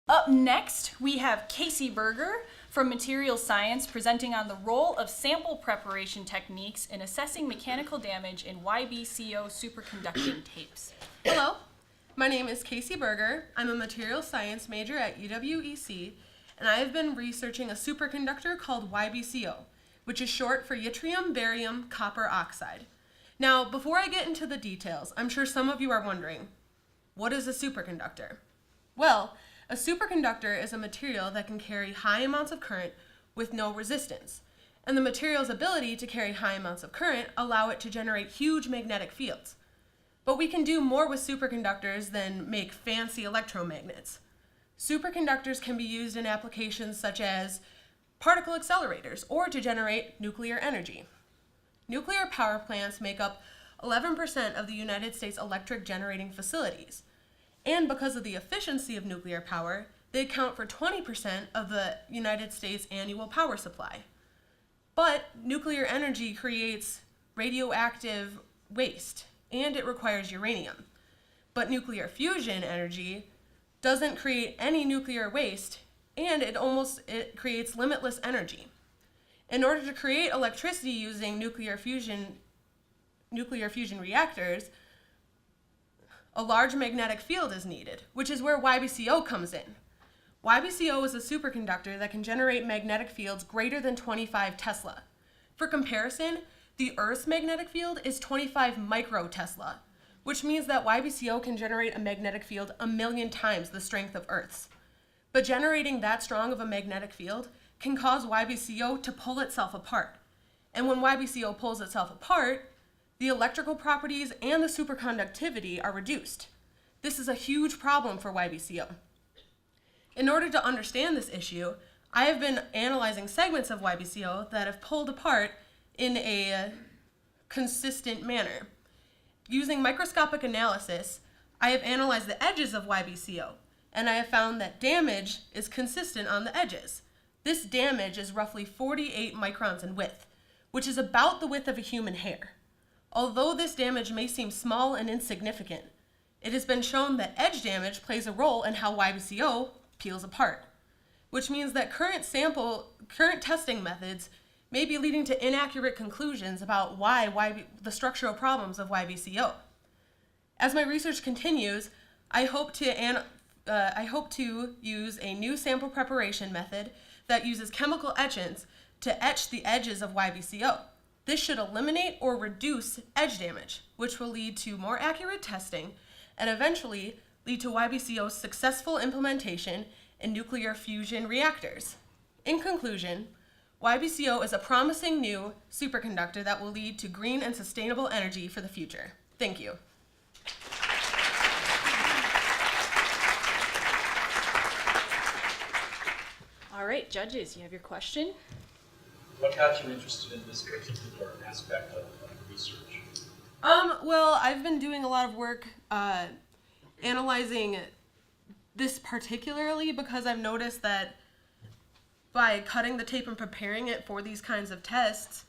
Up next, we have Kasey Berger from Materials Science presenting on the role of sample preparation techniques in assessing mechanical damage in YBCO superconducting tapes. Hello, my name is Kasey Berger. I'm a materials science major at UWEC, and I have been researching a superconductor called YBCO, which is short for yttrium barium copper oxide. Now, before I get into the details, I'm sure some of you are wondering, what is a superconductor? Well, a superconductor is a material that can carry high amounts of current with no resistance, and the material's ability to carry high amounts of current allow it to generate huge magnetic fields. But we can do more with superconductors than make fancy electromagnets. Superconductors can be used in applications such as particle accelerators or to generate nuclear energy. Nuclear power plants make up 11% of the United States electric generating facilities. And because of the efficiency of nuclear power, they account for 20% of the United States annual power supply. But nuclear energy creates radioactive waste, and it requires uranium. But nuclear fusion energy doesn't create any nuclear waste, and it creates limitless energy. In order to create electricity using nuclear fusion reactors, a large magnetic field is needed, which is where YBCO comes in. YBCO is a superconductor that can generate magnetic fields greater than 25 Tesla. For comparison, the Earth's magnetic field is 25 microtesla, which means that YBCO can generate a magnetic field 1,000,000 times the strength of Earth's. But generating that strong of a magnetic field can cause YBCO to pull itself apart. And when YBCO pulls itself apart, the electrical properties and the superconductivity are reduced. This is a huge problem for YBCO. In order to understand this issue, I have been analyzing segments of YBCO that have pulled apart in a consistent manner. Using microscopic analysis, I have analyzed the edges of YBCO, and I have found that damage is consistent on the edges. This damage is roughly 48 microns in width, which is about the width of a human hair. Although this damage may seem small and insignificant, it has been shown that edge damage plays a role in how YBCO peels apart, which means that current testing methods may be leading to inaccurate conclusions about the structural problems of YBCO. As my research continues, I hope to use a new sample preparation method that uses chemical etchants to etch the edges of YBCO. This should eliminate or reduce edge damage, which will lead to more accurate testing and eventually lead to YBCO's successful implementation in nuclear fusion reactors. In conclusion, YBCO is a promising new superconductor that will lead to green and sustainable energy for the future. Thank you. All right, judges, you have your question. What got you interested in this particular aspect of research? Well, I've been doing a lot of work analyzing this particularly because I've noticed that by cutting the tape and preparing it for these kinds of tests,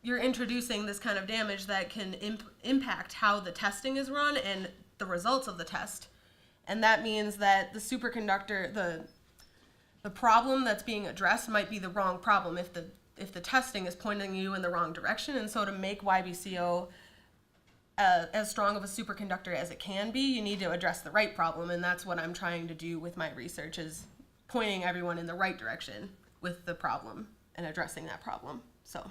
you're introducing this kind of damage that can impact how the testing is run and the results of the test. And that means that the superconductor, the problem that's being addressed might be the wrong problem if the testing is pointing you in the wrong direction. And so to make YBCO as strong of a superconductor as it can be, you need to address the right problem. And that's what I'm trying to do with my research, is pointing everyone in the right direction with the problem and addressing that problem. So